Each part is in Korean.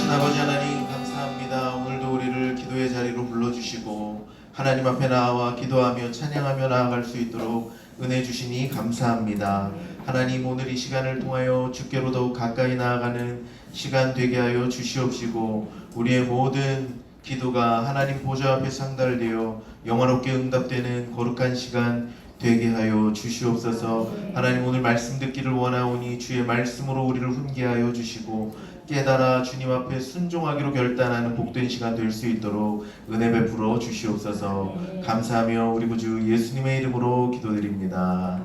살아계신 아버지 하나님 감사합니다. 오늘도 우리를 기도의 자리로 불러주시고 하나님 앞에 나와 기도하며 찬양하며 나아갈 수 있도록 은혜 주시니 감사합니다. 하나님 오늘 이 시간을 통하여 주께로 더욱 가까이 나아가는 시간 되게 하여 주시옵시고 우리의 모든 기도가 하나님 보좌 앞에 상달되어 영화롭게 응답되는 거룩한 시간 되게 하여 주시옵소서. 하나님 오늘 말씀 듣기를 원하오니 주의 말씀으로 우리를 훈계하여 주시고 깨달아 주님 앞에 순종하기로 결단하는 복된 시간 될 수 있도록 은혜 베풀어 주시옵소서. 감사하며 우리 구주 예수님의 이름으로 기도드립니다.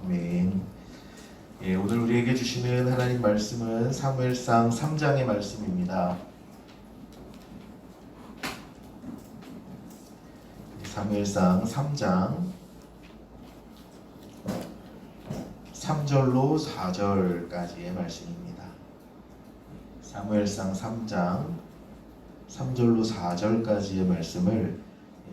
아멘. 예, 오늘 우리에게 주시는 하나님 말씀은 사무엘상 3장의 말씀입니다. 사무엘상 3장 3절로 4절까지의 말씀입니다. 사무엘상 3장 3절로 4절까지의 말씀을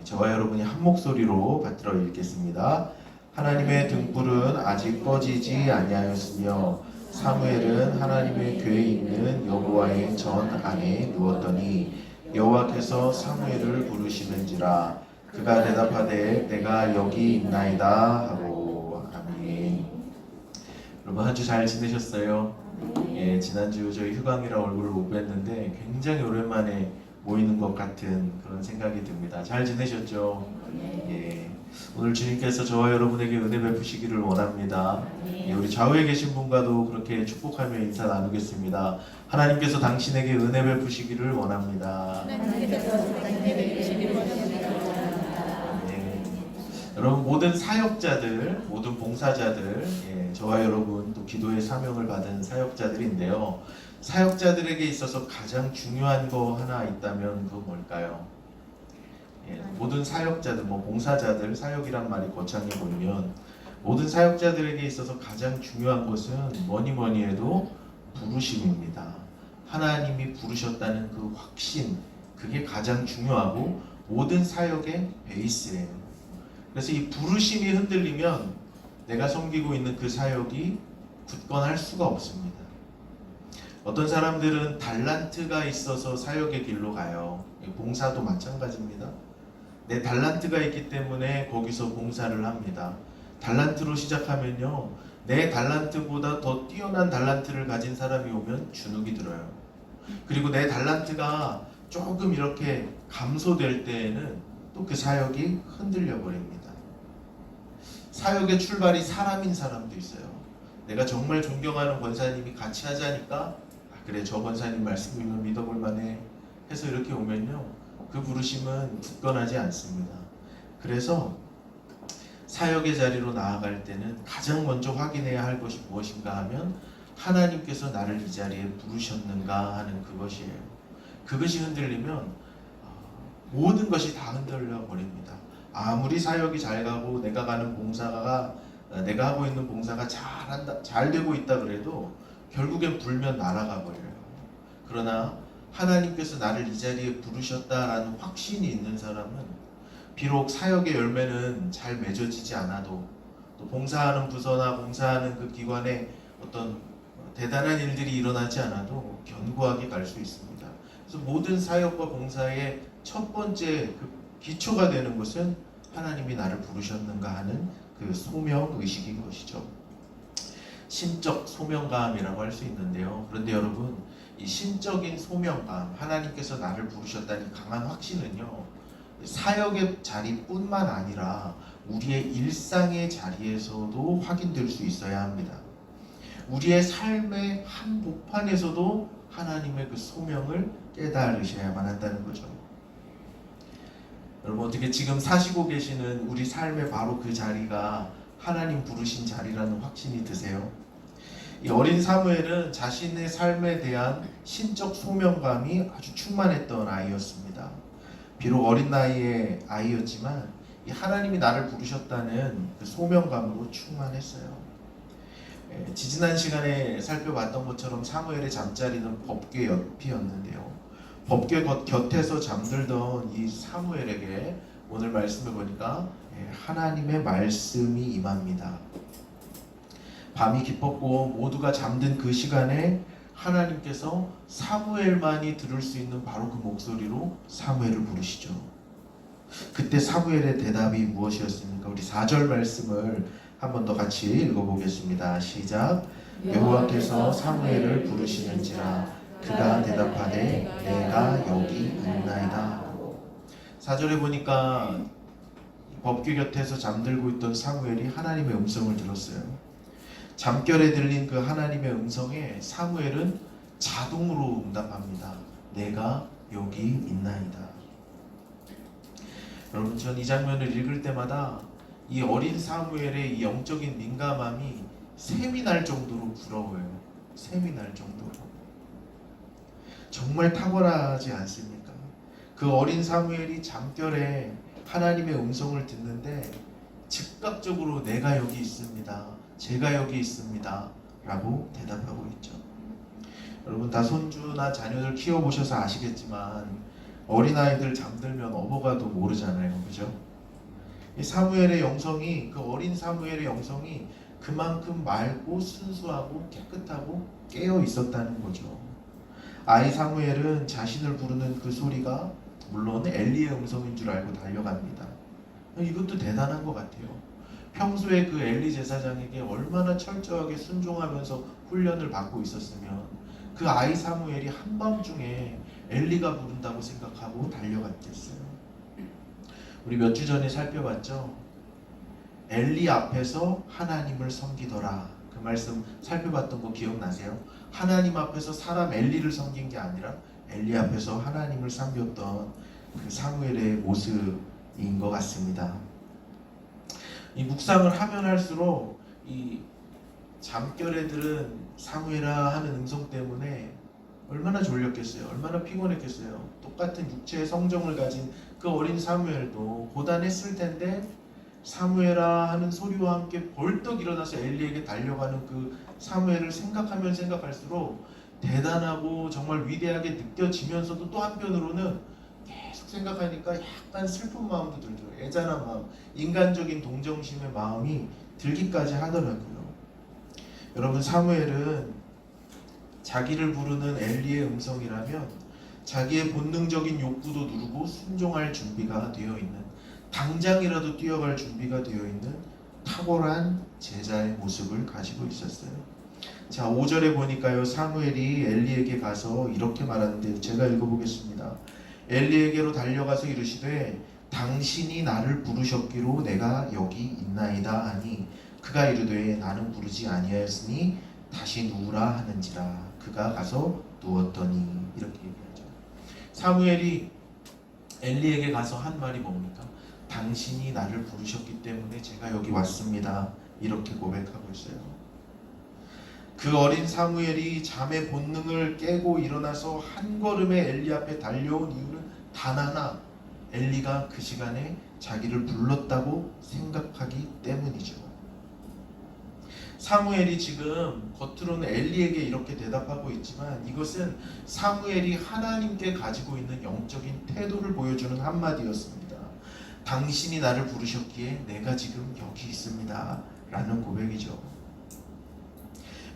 저와 여러분이 한 목소리로 받들어 읽겠습니다. 하나님의 등불은 아직 꺼지지 아니하였으며 사무엘은 하나님의 궤에 있는 여호와의 전 안에 누웠더니 여호와께서 사무엘을 부르시는지라 그가 대답하되 내가 여기 있나이다 하고. 아멘. 여러분 한 주 잘 지내셨어요? 예, 지난주 저희 휴강이라 얼굴을 못 뵀는데 굉장히 오랜만에 모이는 것 같은 그런 생각이 듭니다. 잘 지내셨죠? 예, 오늘 주님께서 저와 여러분에게 은혜 베푸시기를 원합니다. 예, 우리 좌우에 계신 분과도 그렇게 축복하며 인사 나누겠습니다. 하나님께서 당신에게 은혜 베푸시기를 원합니다. 여러분 모든 사역자들, 모든 봉사자들, 저와 여러분 또 기도의 사명을 받은 사역자들인데요. 사역자들에게 있어서 가장 중요한 거 하나 있다면 그건 뭘까요? 모든 사역자들, 봉사자들, 사역이란 말이 거창해 보이면 모든 사역자들에게 있어서 가장 중요한 것은 뭐니 해도 부르심입니다. 하나님이 부르셨다는 그 확신, 그게 가장 중요하고 모든 사역의 베이스예요. 그래서 이 부르심이 흔들리면 내가 섬기고 있는 그 사역이 굳건할 수가 없습니다. 어떤 사람들은 달란트가 있어서 사역의 길로 가요. 봉사도 마찬가지입니다. 내 달란트가 있기 때문에 거기서 봉사를 합니다. 달란트로 시작하면요, 내 달란트보다 더 뛰어난 달란트를 가진 사람이 오면 주눅이 들어요. 그리고 내 달란트가 조금 이렇게 감소될 때에는 또 그 사역이 흔들려 버립니다. 사역의 출발이 사람인 사람도 있어요. 내가 정말 존경하는 권사님이 같이 하자니까 그래 저 권사님 말씀이면 믿어볼 만해 해서 이렇게 오면요, 그 부르심은 굳건하지 않습니다. 그래서 사역의 자리로 나아갈 때는 가장 먼저 확인해야 할 것이 무엇인가 하면 하나님께서 나를 이 자리에 부르셨는가 하는 그것이에요. 그것이 흔들리면 모든 것이 다 흔들려 버립니다. 아무리 사역이 잘 가고 내가 가는 봉사가 내가 하고 있는 봉사가 잘 되고 있다 그래도 결국엔 불면 날아가 버려요. 그러나 하나님께서 나를 이 자리에 부르셨다라는 확신이 있는 사람은 비록 사역의 열매는 잘 맺어지지 않아도 또 봉사하는 부서나 봉사하는 그 기관에 어떤 대단한 일들이 일어나지 않아도 견고하게 갈 수 있습니다. 그래서 모든 사역과 봉사의 첫 번째 그 기초가 되는 것은 하나님이 나를 부르셨는가 하는 그 소명의식인 것이죠. 신적 소명감이라고 할 수 있는데요. 그런데 여러분, 이 신적인 소명감, 하나님께서 나를 부르셨다는 강한 확신은요, 사역의 자리뿐만 아니라 우리의 일상의 자리에서도 확인될 수 있어야 합니다. 우리의 삶의 한복판에서도 하나님의 그 소명을 깨달으셔야만 한다는 거죠. 여러분 어떻게 지금 사시고 계시는 우리 삶의 바로 그 자리가 하나님 부르신 자리라는 확신이 드세요? 이 어린 사무엘은 자신의 삶에 대한 신적 소명감이 아주 충만했던 아이였습니다. 비록 어린 나이의 아이였지만 이 하나님이 나를 부르셨다는 그 소명감으로 충만했어요. 지지난 시간에 살펴봤던 것처럼 사무엘의 잠자리는 법궤 옆이었는데요. 법궤 곁에서 잠들던 이 사무엘에게 오늘 말씀을 보니까 하나님의 말씀이 임합니다. 밤이 깊었고 모두가 잠든 그 시간에 하나님께서 사무엘만이 들을 수 있는 바로 그 목소리로 사무엘을 부르시죠. 그때 사무엘의 대답이 무엇이었습니까? 우리 4절 말씀을 한 번 더 같이 읽어보겠습니다. 시작. 여호와께서 사무엘을 부르시는지라 그가 대답하되 내가 여기 있나이다. 4절에 보니까 법궤 곁에서 잠들고 있던 사무엘이 하나님의 음성을 들었어요. 잠결에 들린 그 하나님의 음성에 사무엘은 자동으로 응답합니다. 내가 여기 있나이다. 여러분, 전 이 장면을 읽을 때마다 이 어린 사무엘의 이 영적인 민감함이 샘이 날 정도로 부러워요. 샘이 날 정도로. 정말 탁월하지 않습니까? 그 어린 사무엘이 잠결에 하나님의 음성을 듣는데 즉각적으로 내가 여기 있습니다. 제가 여기 있습니다. 라고 대답하고 있죠. 여러분, 다 손주나 자녀들 키워보셔서 아시겠지만 어린아이들 잠들면 업어가도 모르잖아요. 그죠? 이 사무엘의 영성이, 그 어린 사무엘의 영성이 그만큼 맑고 순수하고 깨끗하고 깨어 있었다는 거죠. 아이 사무엘은 자신을 부르는 그 소리가 물론 엘리의 음성인 줄 알고 달려갑니다. 이것도 대단한 것 같아요. 평소에 그 엘리 제사장에게 얼마나 철저하게 순종하면서 훈련을 받고 있었으면 그 아이 사무엘이 한밤중에 엘리가 부른다고 생각하고 달려갔겠어요. 우리 몇 주 전에 살펴봤죠? 엘리 앞에서 하나님을 섬기더라. 그 말씀 살펴봤던 거 기억나세요? 하나님 앞에서 사람 엘리를 섬긴 게 아니라 엘리 앞에서 하나님을 섬겼던 그 사무엘의 모습인 것 같습니다. 이 묵상을 하면 할수록 이 잠결에 들은 사무엘아 하는 음성 때문에 얼마나 졸렸겠어요. 얼마나 피곤했겠어요. 똑같은 육체의 성정을 가진 그 어린 사무엘도 고단했을 텐데 사무엘아 하는 소리와 함께 벌떡 일어나서 엘리에게 달려가는 그 사무엘을 생각하면 생각할수록 대단하고 정말 위대하게 느껴지면서도 또 한편으로는 계속 생각하니까 약간 슬픈 마음도 들더라고요. 애잔한 마음, 인간적인 동정심의 마음이 들기까지 하더라고요. 여러분, 사무엘은 자기를 부르는 엘리의 음성이라면 자기의 본능적인 욕구도 누르고 순종할 준비가 되어 있는, 당장이라도 뛰어갈 준비가 되어 있는 탁월한 제자의 모습을 가지고 있었어요. 자, 5절에 보니까요, 사무엘이 엘리에게 가서 이렇게 말하는데 제가 읽어보겠습니다. 엘리에게로 달려가서 이르시되 당신이 나를 부르셨기로 내가 여기 있나이다 하니 그가 이르되 나는 부르지 아니하였으니 다시 누우라 하는지라. 그가 가서 누웠더니. 이렇게 얘기하죠. 사무엘이 엘리에게 가서 한 말이 뭡니까? 당신이 나를 부르셨기 때문에 제가 여기 왔습니다. 이렇게 고백하고 있어요. 그 어린 사무엘이 잠의 본능을 깨고 일어나서 한 걸음에 엘리 앞에 달려온 이유는 단 하나, 엘리가 그 시간에 자기를 불렀다고 생각하기 때문이죠. 사무엘이 지금 겉으로는 엘리에게 이렇게 대답하고 있지만 이것은 사무엘이 하나님께 가지고 있는 영적인 태도를 보여주는 한마디였습니다. 당신이 나를 부르셨기에 내가 지금 여기 있습니다. 라는 고백이죠.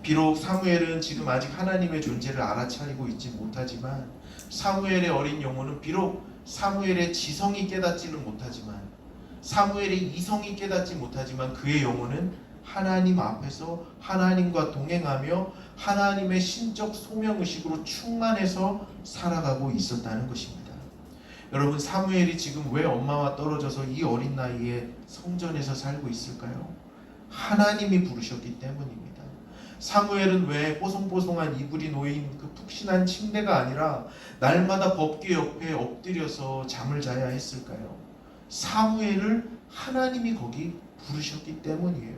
비록 사무엘은 지금 아직 하나님의 존재를 알아차리고 있지 못하지만, 사무엘의 어린 영혼은 비록 사무엘의 지성이 깨닫지는 못하지만, 사무엘의 이성이 깨닫지 못하지만 그의 영혼은 하나님 앞에서 하나님과 동행하며 하나님의 신적 소명의식으로 충만해서 살아가고 있었다는 것입니다. 여러분, 사무엘이 지금 왜 엄마와 떨어져서 이 어린 나이에 성전에서 살고 있을까요? 하나님이 부르셨기 때문입니다. 사무엘은 왜 뽀송뽀송한 이불이 놓인 그 푹신한 침대가 아니라 날마다 법궤 옆에 엎드려서 잠을 자야 했을까요? 사무엘을 하나님이 거기 부르셨기 때문이에요.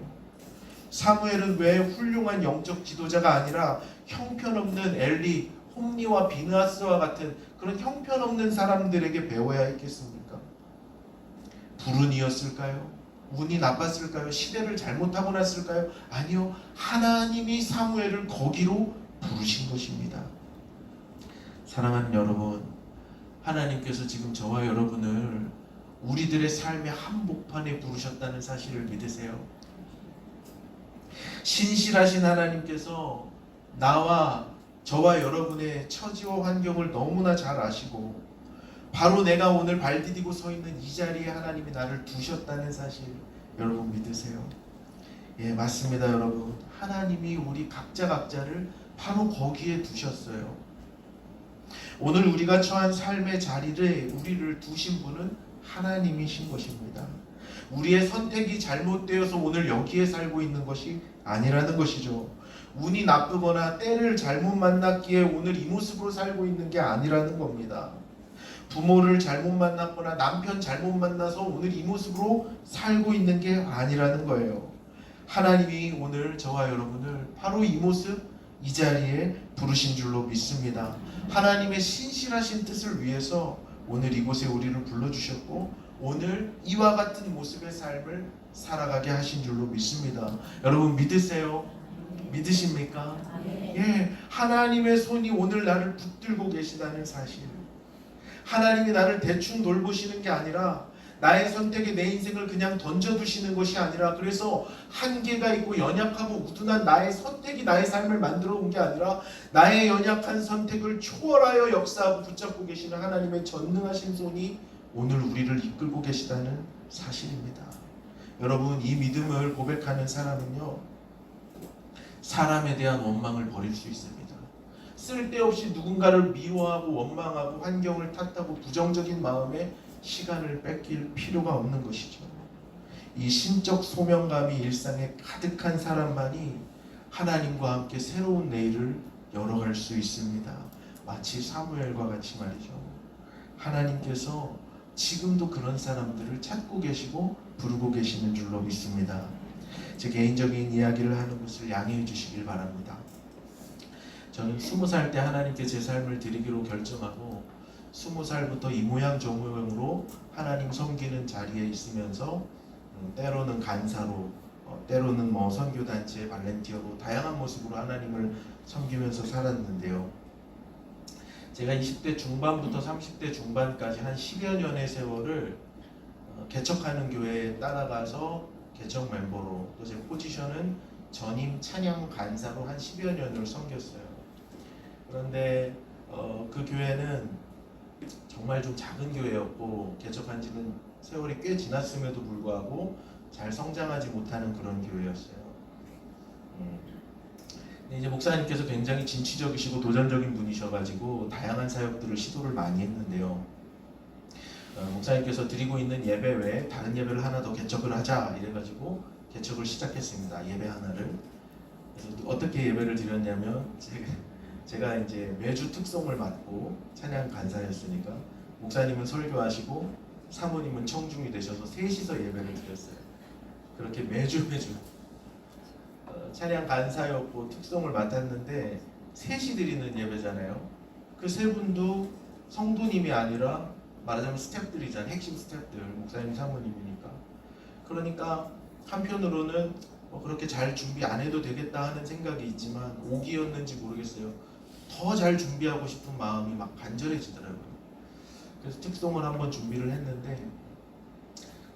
사무엘은 왜 훌륭한 영적 지도자가 아니라 형편없는 엘리, 홈리와 비느하스와 같은 그런 형편없는 사람들에게 배워야 했겠습니까? 불운이었을까요? 운이 나빴을까요? 시대를 잘못 타고났을까요? 아니요, 하나님이 사무엘을 거기로 부르신 것입니다. 사랑하는 여러분, 하나님께서 지금 저와 여러분을 우리들의 삶의 한복판에 부르셨다는 사실을 믿으세요? 신실하신 하나님께서 나와 저와 여러분의 처지와 환경을 너무나 잘 아시고 바로 내가 오늘 발 디디고 서 있는 이 자리에 하나님이 나를 두셨다는 사실 여러분 믿으세요? 예, 맞습니다, 여러분. 하나님이 우리 각자를 바로 거기에 두셨어요. 오늘 우리가 처한 삶의 자리에 우리를 두신 분은 하나님이신 것입니다. 우리의 선택이 잘못되어서 오늘 여기에 살고 있는 것이 아니라는 것이죠. 운이 나쁘거나 때를 잘못 만났기에 오늘 이 모습으로 살고 있는 게 아니라는 겁니다. 부모를 잘못 만났거나 남편 잘못 만나서 오늘 이 모습으로 살고 있는 게 아니라는 거예요. 하나님이 오늘 저와 여러분을 바로 이 모습, 이 자리에 부르신 줄로 믿습니다. 하나님의 신실하신 뜻을 위해서 오늘 이곳에 우리를 불러주셨고 오늘 이와 같은 모습의 삶을 살아가게 하신 줄로 믿습니다. 여러분 믿으세요? 믿으십니까? 예, 하나님의 손이 오늘 나를 붙들고 계시다는 사실. 하나님이 나를 대충 돌보시는 게 아니라 나의 선택에 내 인생을 그냥 던져두시는 것이 아니라 그래서 한계가 있고 연약하고 우둔한 나의 선택이 나의 삶을 만들어 온 게 아니라 나의 연약한 선택을 초월하여 역사하고 붙잡고 계시는 하나님의 전능하신 손이 오늘 우리를 이끌고 계시다는 사실입니다. 여러분 이 믿음을 고백하는 사람은요 사람에 대한 원망을 버릴 수 있습니다. 쓸데없이 누군가를 미워하고 원망하고 환경을 탓하고 부정적인 마음에 시간을 뺏길 필요가 없는 것이죠. 이 신적 소명감이 일상에 가득한 사람만이 하나님과 함께 새로운 내일을 열어갈 수 있습니다. 마치 사무엘과 같이 말이죠. 하나님께서 지금도 그런 사람들을 찾고 계시고 부르고 계시는 줄로 믿습니다. 제 개인적인 이야기를 하는 것을 양해해 주시길 바랍니다. 저는 20살 때 하나님께 제 삶을 드리기로 결정하고 20살부터 이 모양 저 모양으로 하나님 섬기는 자리에 있으면서 때로는 간사로 때로는 선교단체 발렌티어로 다양한 모습으로 하나님을 섬기면서 살았는데요. 제가 20대 중반부터 30대 중반까지 한 10여 년의 세월을 개척하는 교회에 따라가서 개척 멤버로 또 제 포지션은 전임 찬양 간사로 한 10여 년을 섬겼어요. 그런데 그 교회는 정말 좀 작은 교회였고 개척한 지는 세월이 꽤 지났음에도 불구하고 잘 성장하지 못하는 그런 교회였어요. 근데 이제 목사님께서 굉장히 진취적이시고 도전적인 분이셔가지고 다양한 사역들을 시도를 많이 했는데요. 목사님께서 드리고 있는 예배 외에 다른 예배를 하나 더 개척을 하자 이래가지고 개척을 시작했습니다. 예배 하나를. 그래서 어떻게 예배를 드렸냐면 제가 이제 매주 특송을 맡고 찬양 간사였으니까 목사님은 설교하시고 사모님은 청중이 되셔서 셋이서 예배를 드렸어요. 그렇게 매주 찬양 간사였고 특송을 맡았는데 셋이 드리는 예배잖아요. 그 세 분도 성도님이 아니라 말하자면 스태프들이잖아요. 핵심 스태프들, 목사님 사모님이니까. 그러니까 한편으로는 그렇게 잘 준비 안 해도 되겠다 하는 생각이 있지만 오기였는지 모르겠어요. 더 잘 준비하고 싶은 마음이 막 간절해지더라고요. 그래서 특송을 한번 준비를 했는데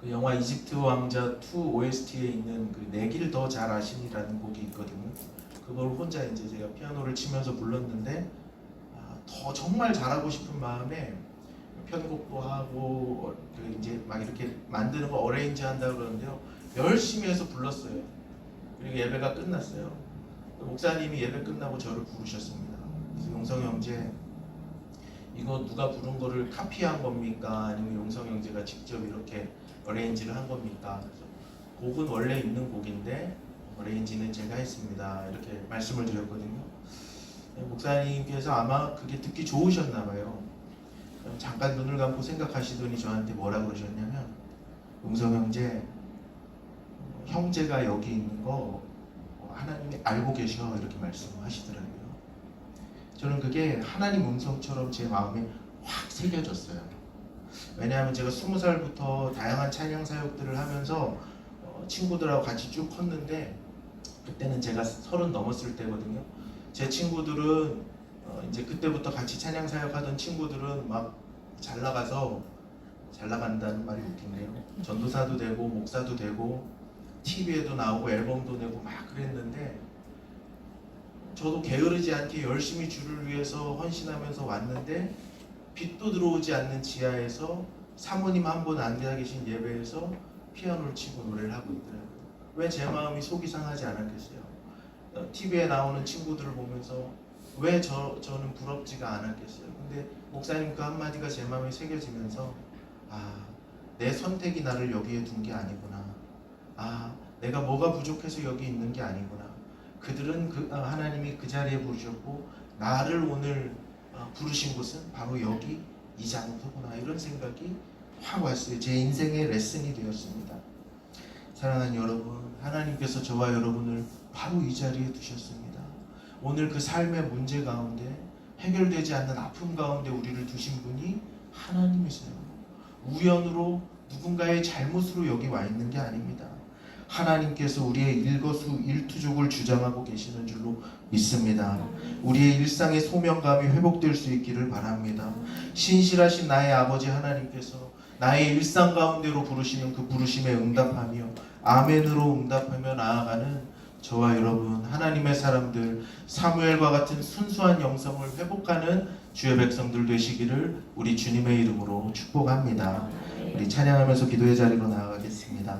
그 영화 이집트 왕자 2 OST에 있는 그 내 길 더 잘 아시니라는 곡이 있거든요. 그걸 혼자 이제 제가 피아노를 치면서 불렀는데 더 정말 잘하고 싶은 마음에 편곡도 하고 그 이제 막 이렇게 만드는 거 어레인지 한다고 그러는데요. 열심히 해서 불렀어요. 그리고 예배가 끝났어요. 목사님이 예배 끝나고 저를 부르셨습니다. 그래서 용성 형제 이거 누가 부른 거를 카피한 겁니까? 아니면 용성 형제가 직접 이렇게 어레인지를 한 겁니까? 그래서 곡은 원래 있는 곡인데 어레인지는 제가 했습니다. 이렇게 말씀을 드렸거든요. 목사님께서 아마 그게 듣기 좋으셨나 봐요. 잠깐 눈을 감고 생각하시더니 저한테 뭐라 그러셨냐면 용성 형제 형제가 여기 있는 거 하나님이 알고 계셔 이렇게 말씀하시더라고요. 저는 그게 하나님 음성처럼 제 마음에 확 새겨졌어요. 왜냐하면 제가 20살부터 다양한 찬양 사역들을 하면서 친구들하고 같이 쭉 컸는데 그때는 제가 30 넘었을 때거든요. 제 친구들은 이제 그때부터 같이 찬양 사역하던 친구들은 막 잘 나간다는 말이 웃긴데요. 전도사도 되고 목사도 되고 TV에도 나오고 앨범도 내고 막 그랬는데 저도 게으르지 않게 열심히 주를 위해서 헌신하면서 왔는데 빛도 들어오지 않는 지하에서 사모님 한 분 앉아 계신 예배에서 피아노를 치고 노래를 하고 있더라고요. 왜 제 마음이 속이 상하지 않았겠어요? TV에 나오는 친구들을 보면서 왜 저는 부럽지가 않았겠어요? 근데 목사님 그 한마디가 제 마음에 새겨지면서 내 선택이 나를 여기에 둔 게 아니구나. 내가 뭐가 부족해서 여기 있는 게 아니구나. 그들은 하나님이 그 자리에 부르셨고 나를 오늘 부르신 곳은 바로 여기 이 장소구나. 이런 생각이 확 왔어요. 제 인생의 레슨이 되었습니다. 사랑하는 여러분, 하나님께서 저와 여러분을 바로 이 자리에 두셨습니다. 오늘 그 삶의 문제 가운데 해결되지 않는 아픔 가운데 우리를 두신 분이 하나님이세요. 우연으로 누군가의 잘못으로 여기 와 있는 게 아닙니다. 하나님께서 우리의 일거수일투족을 주장하고 계시는 줄로 믿습니다. 우리의 일상의 소명감이 회복될 수 있기를 바랍니다. 신실하신 나의 아버지 하나님께서 나의 일상 가운데로 부르시는 그 부르심에 응답하며 아멘으로 응답하며 나아가는 저와 여러분, 하나님의 사람들, 사무엘과 같은 순수한 영성을 회복하는 주의 백성들 되시기를 우리 주님의 이름으로 축복합니다. 우리 찬양하면서 기도의 자리로 나아가겠습니다.